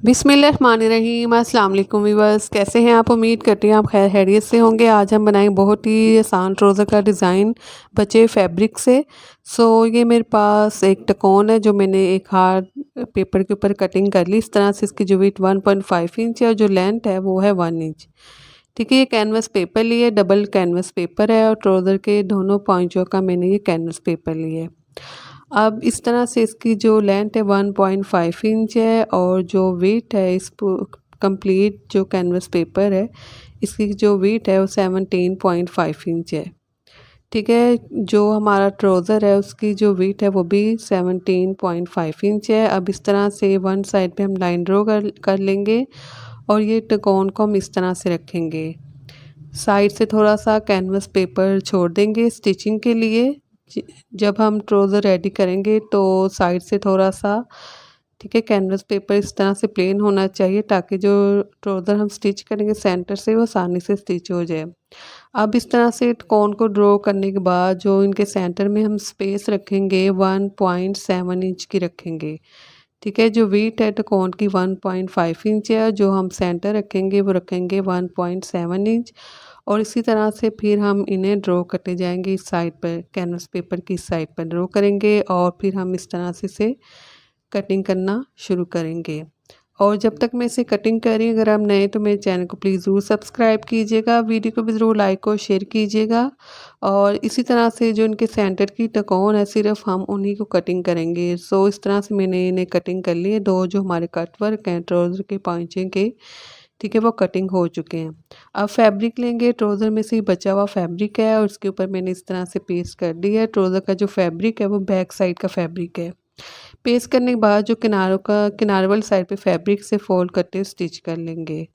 बिस्मिल्लाहिर्रहमानिर्रहीम। अस्सलाम वालेकुम व्यूअर्स, कैसे हैं आप? उम्मीद करती हैं आप खैर खैरियत से होंगे। आज हम बनाएंगे बहुत ही आसान ट्राउज़र का डिज़ाइन बचे फैब्रिक से। ये मेरे पास एक टकोन है जो मैंने एक हार्ड पेपर के ऊपर कटिंग कर ली। इस तरह से इसकी जो विड्थ 1.5 इंच है और जो लेंथ है वो है 1 इंच। ठीक है, ये कैनवस पेपर लिए, डबल कैनवस पेपर है और ट्राउज़र के दोनों पॉइंटों का मैंने ये कैनवस पेपर लिया है। अब इस तरह से इसकी जो लेंथ है 1.5 इंच है और जो वेट है इस कंप्लीट जो कैनवस पेपर है इसकी जो वेट है वो 17.5 इंच है। ठीक है, जो हमारा ट्राउज़र है उसकी जो वेट है वो भी 17.5 इंच है। अब इस तरह से वन साइड पे हम लाइन ड्रॉ कर लेंगे और ये टकोन को हम इस तरह से रखेंगे। साइड से थोड़ा सा कैनवस पेपर छोड़ देंगे स्टिचिंग के लिए। जब हम ट्राउज़र रेडी करेंगे तो साइड से थोड़ा सा, ठीक है, कैनवस पेपर इस तरह से प्लेन होना चाहिए ताकि जो ट्राउज़र हम स्टिच करेंगे सेंटर से वो आसानी से स्टिच हो जाए। अब इस तरह से कोन को ड्रॉ करने के बाद जो इनके सेंटर में हम स्पेस रखेंगे 1.7 इंच की रखेंगे। ठीक है, जो वीट है कोन की 1.5 इंच है, जो हम सेंटर रखेंगे वो रखेंगे 1.7 इंच। और इसी तरह से फिर हम इन्हें ड्रॉ करते जाएंगे। इस साइड पर कैनवस पेपर की साइड पर ड्रॉ करेंगे और फिर हम इस तरह से इसे कटिंग करना शुरू करेंगे। और जब तक मैं इसे कटिंग कर रही हूँ, अगर आप नए तो मेरे चैनल को प्लीज़ ज़रूर सब्सक्राइब कीजिएगा, वीडियो को भी ज़रूर लाइक और शेयर कीजिएगा। और इसी तरह से जो इनके सेंटर की टकोन है सिर्फ हम उन्हीं को कटिंग करेंगे। इस तरह से मैंने इन्हें कटिंग कर लिए। दो जो हमारे कट वर्क हैं ट्राउज़र के पॉइंचे के, ठीक है, वो कटिंग हो चुके हैं। अब फैब्रिक लेंगे, ट्राउज़र में से ही बचा हुआ फैब्रिक है और उसके ऊपर मैंने इस तरह से पेस्ट कर दिया है। ट्राउज़र का जो फैब्रिक है वो बैक साइड का फैब्रिक है। पेस्ट करने के बाद जो किनारे वाली साइड पे फैब्रिक से फोल्ड करते हुए स्टिच कर लेंगे।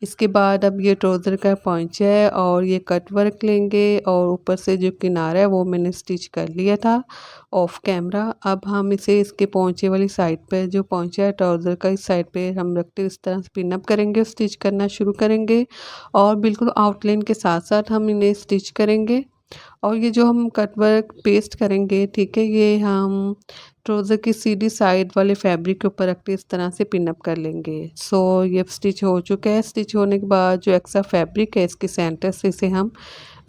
इसके बाद अब ये ट्राउज़र का पॉइंचा है और ये कट वर्क लेंगे और ऊपर से जो किनारा है वो मैंने स्टिच कर लिया था ऑफ कैमरा। अब हम इसे इसके पहुँचे वाली साइड पे जो पहुँचा है ट्राउज़र का इस साइड पे हम रखते हुए इस तरह से पिन अप करेंगे, स्टिच करना शुरू करेंगे और बिल्कुल आउटलाइन के साथ साथ हम इन्हें स्टिच करेंगे। और ये जो हम कट वर्क पेस्ट करेंगे, ठीक है, ये हम ट्राउज़र की सीधी साइड वाले फैब्रिक के ऊपर रख के इस तरह से पिन अप कर लेंगे। ये स्टिच हो चुका है। स्टिच होने के बाद जो एक्स्ट्रा फैब्रिक है इसके सेंटर से इसे हम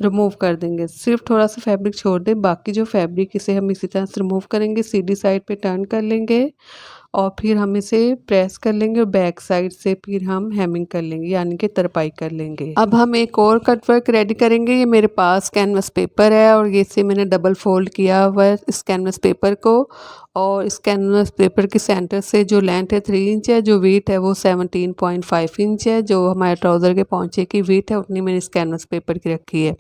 रिमूव कर देंगे। सिर्फ थोड़ा सा फैब्रिक छोड़ दें, बाकी जो फैब्रिक इसे हम इसी तरह से रिमूव करेंगे, सीधी साइड पे टर्न कर लेंगे और फिर हम इसे प्रेस कर लेंगे और बैक साइड से फिर हम हेमिंग कर लेंगे यानी कि तरपाई कर लेंगे। अब हम एक और कट वर्क रेडी करेंगे। ये मेरे पास कैनवस पेपर है और ये इसे मैंने डबल फोल्ड किया हुआ है इस कैनवस पेपर को। और इस कैनवस पेपर के सेंटर से जो लेंथ है 3 इंच है, जो वेट है वो 17.5 इंच है। जो हमारे ट्राउज़र के पहुँचे की वेट है उतनी मैंने इस कैनवस पेपर की रखी है।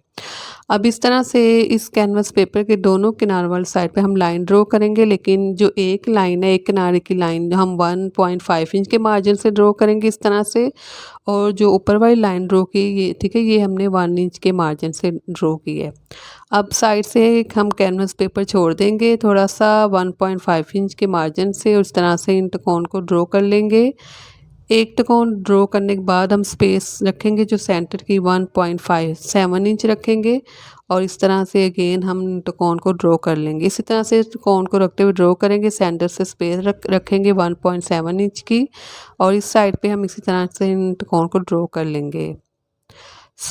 अब इस तरह से इस कैनवस पेपर के दोनों किनारे वाली साइड पे हम लाइन ड्रॉ करेंगे, लेकिन जो एक लाइन है, एक किनारे की लाइन हम 1.5 इंच के मार्जिन से ड्रॉ करेंगे इस तरह से। और जो ऊपर वाली लाइन ड्रॉ की ये, ठीक है, ये हमने 1 इंच के मार्जिन से ड्रॉ की है। अब साइड से हम कैनवस पेपर छोड़ देंगे थोड़ा सा 1.5 इंच के मार्जिन से और इस तरह से इन टकोन को ड्रॉ कर लेंगे। एक टकोन ड्रॉ करने के बाद हम स्पेस रखेंगे जो सेंटर की 1.57 इंच रखेंगे और इस तरह से अगेन हम टकोन को ड्रॉ कर लेंगे। इसी तरह से टकोन को रखते हुए ड्रॉ करेंगे, सेंटर से स्पेस रखेंगे 1.7 इंच की और इस साइड पे हम इसी तरह से इन टकोन को ड्रॉ कर लेंगे।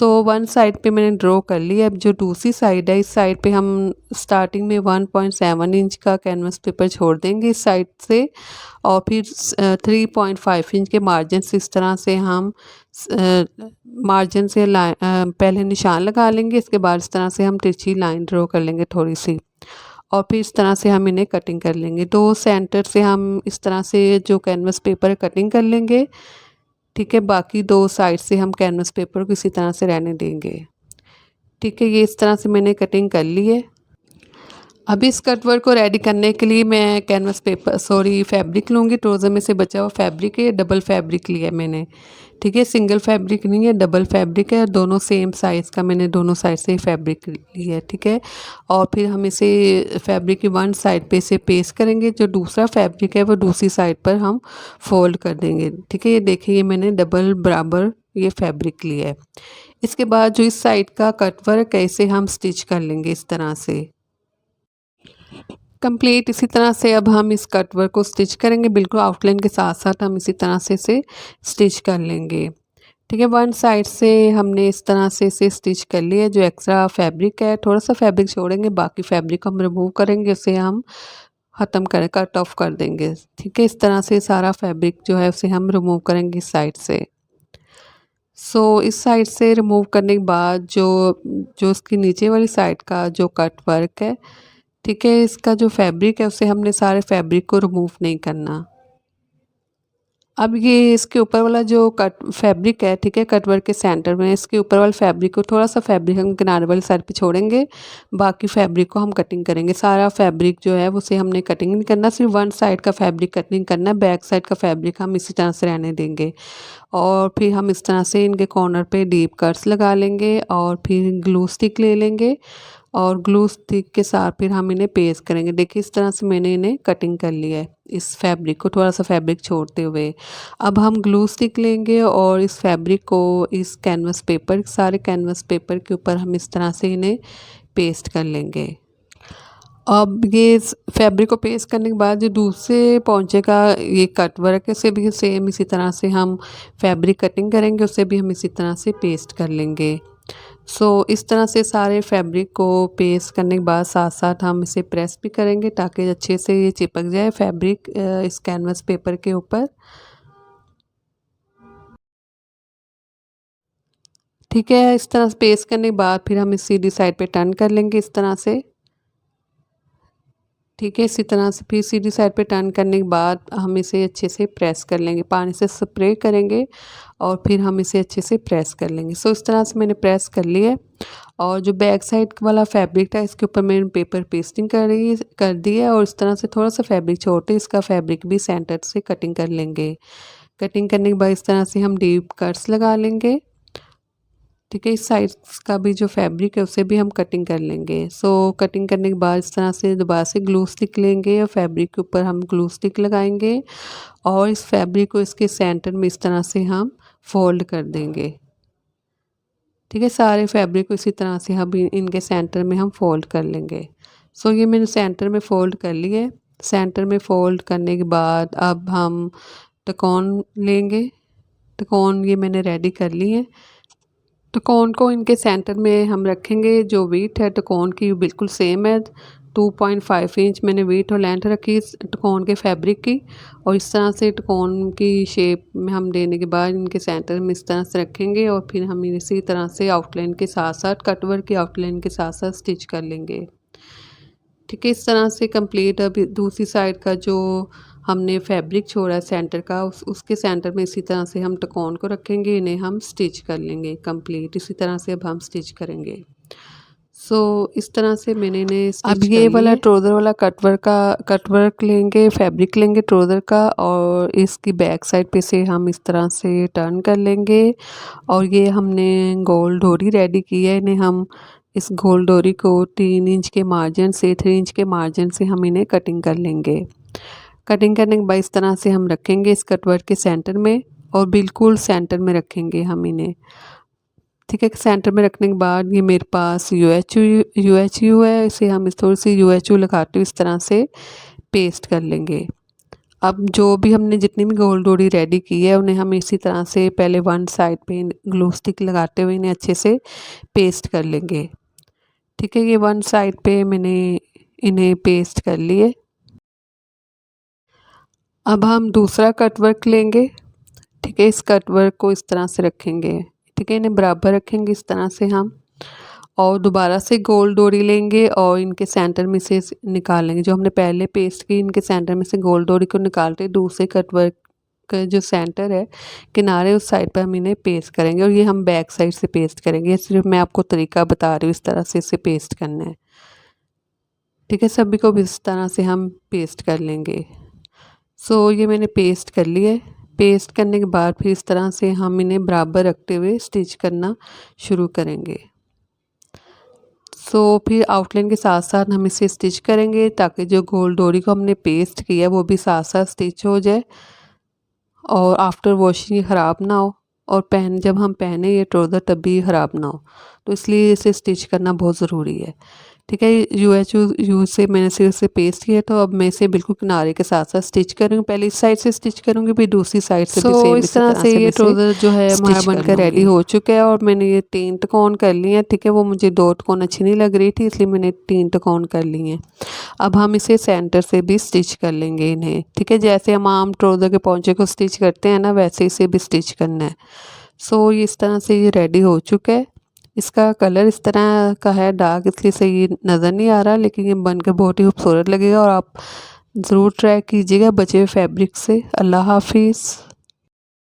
वन साइड पे मैंने ड्रॉ कर लिया। अब जो दूसरी साइड है इस साइड पे हम स्टार्टिंग में 1.7 इंच का कैनवस पेपर छोड़ देंगे इस साइड से और फिर 3.5 इंच के मार्जिन से इस तरह से हम मार्जिन से पहले निशान लगा लेंगे। इसके बाद इस तरह से हम तिरछी लाइन ड्रॉ कर लेंगे थोड़ी सी और फिर इस तरह से हम इन्हें कटिंग कर लेंगे। दो सेंटर से हम इस तरह से जो कैनवस पेपर कटिंग कर लेंगे। ठीक है, बाकी दो साइड से हम कैनवस पेपर को इसी तरह से रहने देंगे। ठीक है, ये इस तरह से मैंने कटिंग कर ली है। अब इस कट वर्क को रेडी करने के लिए मैं कैनवस पेपर फैब्रिक लूँगी। ट्राउज़र में से बचा हुआ फैब्रिक है, डबल फैब्रिक लिया है मैंने। ठीक है, सिंगल फैब्रिक नहीं है, डबल फैब्रिक है और दोनों सेम साइज़ का मैंने दोनों साइड से फैब्रिक लिया है। ठीक है, और फिर हम इसे फैब्रिक की वन साइड पे इसे पेस्ट करेंगे, जो दूसरा फैब्रिक है वो दूसरी साइड पर हम फोल्ड कर देंगे। ठीक है, ये देखिए ये मैंने डबल बराबर ये फैब्रिक लिया है। इसके बाद जो इस साइड का कट वर्क है इसे हम स्टिच कर लेंगे इस तरह से। कंप्लीट इसी तरह से अब हम इस कट वर्क को स्टिच करेंगे, बिल्कुल आउटलाइन के साथ साथ हम इसी तरह से इसे स्टिच कर लेंगे। ठीक है, वन साइड से हमने इस तरह से इसे स्टिच कर लिया। जो एक्स्ट्रा फैब्रिक है, थोड़ा सा फैब्रिक छोड़ेंगे, बाकी फैब्रिक को हम रिमूव करेंगे, उसे हम ख़त्म करें, कट ऑफ कर देंगे। ठीक है, इस तरह से सारा फैब्रिक जो है उसे हम रिमूव करेंगे इस साइड से। इस साइड से रिमूव करने के बाद जो जो इसकी नीचे वाली साइड का जो कट वर्क है, ठीक है, इसका जो फैब्रिक है उसे हमने सारे फैब्रिक को रिमूव नहीं करना। अब ये इसके ऊपर वाला जो कट फैब्रिक है, ठीक है, कट वर्क के सेंटर में इसके ऊपर वाले फैब्रिक को थोड़ा सा फैब्रिक हम किनारे वाली साइड पे छोड़ेंगे, बाकी फैब्रिक को हम कटिंग करेंगे। सारा फैब्रिक जो है उसे हमने कटिंग नहीं करना, सिर्फ वन साइड का फैब्रिक कटिंग करना है, बैक साइड का फैब्रिक हम इसी तरह से रहने देंगे। और फिर हम इस तरह से इनके कॉर्नर पे डीप कट्स लगा लेंगे और फिर ग्लू स्टिक ले लेंगे और ग्लू स्टिक के साथ फिर हम इन्हें पेस्ट करेंगे। देखिए इस तरह से मैंने इन्हें कटिंग कर लिया है, इस फैब्रिक को थोड़ा सा फैब्रिक छोड़ते हुए। अब हम ग्लू स्टिक लेंगे और इस फैब्रिक को इस कैनवस पेपर, सारे कैनवस पेपर के ऊपर हम इस तरह से इन्हें पेस्ट कर लेंगे। अब ये फैब्रिक को पेस्ट करने के बाद जो दूसरे पोंचे का ये कट वर्क है, उसे भी सेम इसी तरह से हम फैब्रिक कटिंग करेंगे, उसे भी हम इसी तरह से पेस्ट कर लेंगे। इस तरह से सारे फैब्रिक को पेस्ट करने के बाद साथ साथ हम इसे प्रेस भी करेंगे ताकि अच्छे से ये चिपक जाए फैब्रिक इस कैनवस पेपर के ऊपर। ठीक है, इस तरह से पेस्ट करने के बाद फिर हम इस सीधी साइड पे टर्न कर लेंगे इस तरह से। ठीक है, इसी तरह से फिर सीधी साइड पे टर्न करने के बाद हम इसे अच्छे से प्रेस कर लेंगे, पानी से स्प्रे करेंगे और फिर हम इसे अच्छे से प्रेस कर लेंगे। इस तरह से मैंने प्रेस कर लिया है और जो बैक साइड वाला फैब्रिक था इसके ऊपर मैंने पेपर पेस्टिंग कर दी है और इस तरह से थोड़ा सा फैब्रिक छोड़ते इसका फैब्रिक भी सेंटर से कटिंग कर लेंगे। कटिंग करने के बाद इस तरह से हम डीप कट्स लगा लेंगे। ठीक है, इस साइड का भी जो फैब्रिक है उसे भी हम कटिंग कर लेंगे। कटिंग करने के बाद इस तरह से दोबारा से ग्लू स्टिक लेंगे और फैब्रिक के ऊपर हम ग्लू स्टिक लगाएंगे और इस फैब्रिक को इसके सेंटर में इस तरह से हम फोल्ड कर देंगे। ठीक है, सारे फैब्रिक को इसी तरह से हम इनके सेंटर में हम फोल्ड कर लेंगे। ये मैंने सेंटर में फ़ोल्ड कर लिए। सेंटर में फ़ोल्ड करने के बाद अब हम तिकोन लेंगे। तिकोन ये मैंने रेडी कर ली है। तिकोन को इनके सेंटर में हम रखेंगे। जो वीथ है तिकोन की बिल्कुल सेम है। 2.5 इंच मैंने वीथ और लेंथ रखी इस तिकोन के फैब्रिक की और इस तरह से तिकोन की शेप में हम देने के बाद इनके सेंटर में इस तरह से रखेंगे और फिर हम इसी तरह से आउटलाइन के साथ साथ कटवर्क की आउटलाइन के साथ साथ स्टिच कर लेंगे। ठीक है, इस तरह से कंप्लीट। अब दूसरी साइड का जो हमने फैब्रिक छोड़ा है सेंटर का उसके सेंटर में इसी तरह से हम तिकोन को रखेंगे, इन्हें हम स्टिच कर लेंगे कंप्लीट। इसी तरह से अब हम स्टिच करेंगे। इस तरह से मैंने इन्हें अब ये वाला ट्राउज़र वाला कटवर्क लेंगे, फैब्रिक लेंगे ट्राउज़र का और इसकी बैक साइड पे से हम इस तरह से टर्न कर लेंगे और ये हमने गोल डोरी रेडी की है। इन्हें हम इस गोल डोरी को 3 इंच के मार्जिन से 3 इंच के मार्जिन से हम इन्हें कटिंग कर लेंगे। कटिंग करने के बाद इस तरह से हम रखेंगे इस कटवर्क के सेंटर में और बिल्कुल सेंटर में रखेंगे हम इन्हें। ठीक है, सेंटर में रखने के बाद ये मेरे पास यूएचयू है, इसे हम इस थोड़ी सी यूएचयू लगाते हुए इस तरह से पेस्ट कर लेंगे। अब जो भी हमने जितनी भी गोल डोरी रेडी की है उन्हें हम इसी तरह से पहले वन साइड पे ग्लू स्टिक लगाते हुए इन्हें अच्छे से पेस्ट कर लेंगे। ठीक है, ये वन साइड पे मैंने इन्हें पेस्ट कर लिए। अब हम दूसरा कटवर्क लेंगे। ठीक है, इस कटवर्क को इस तरह से रखेंगे। ठीक है, इन्हें बराबर रखेंगे इस तरह से हम और दोबारा से गोल डोरी लेंगे और इनके सेंटर में से निकालेंगे। जो हमने पहले पेस्ट की इनके सेंटर में से गोल डोरी को निकालते दूसरे कटवर्क का जो सेंटर है किनारे उस साइड पर हम इन्हें पेस्ट करेंगे और ये हम बैक साइड से पेस्ट करेंगे। सिर्फ मैं आपको तरीका बता रही हूँ इस तरह से इसे पेस्ट करना है। ठीक है, सभी को भी इस तरह से हम पेस्ट कर लेंगे। ये मैंने पेस्ट कर लिया है। पेस्ट करने के बाद फिर इस तरह से हम इन्हें बराबर रखते हुए स्टिच करना शुरू करेंगे। फिर आउटलाइन के साथ साथ हम इसे स्टिच करेंगे ताकि जो गोल डोरी को हमने पेस्ट किया वो भी साथ साथ स्टिच हो जाए और आफ्टर वॉशिंग ये ख़राब ना हो और जब हम पहने ये ट्राउज़र तब भी ख़राब ना हो, तो इसलिए इसे स्टिच करना बहुत ज़रूरी है। ठीक है। यू से मैंने से पेस्ट किया, तो अब मैं इसे बिल्कुल किनारे के साथ साथ स्टिच करूँगी। पहले इस साइड से स्टिच करूँगी, फिर दूसरी साइड से भी सेम इस इसी तरह तरह से से ये मैं इसे ट्राउज़र जो है हमारा स्टिच कर बनकर रेडी लूँगी। हो चुका है और मैंने ये 3 टकोन कर लिए हैं। ठीक है, वो मुझे 2 टकोन अच्छी नहीं लग रही थी, इसलिए मैंने 3 टकोन कर लिए हैं। अब हम इसे सेंटर से भी स्टिच कर लेंगे इन्हें। ठीक है, जैसे हम आम ट्राउज़र के पौंचे को स्टिच करते हैं ना, वैसे इसे भी स्टिच करना है। ये इस तरह से ये रेडी हो चुका है। इसका कलर इस तरह का है डार्क, इसलिए सही नज़र नहीं आ रहा, लेकिन ये बनकर बहुत ही खूबसूरत लगेगा और आप ज़रूर ट्राई कीजिएगा बचे हुए फैब्रिक से। अल्लाह हाफिज़।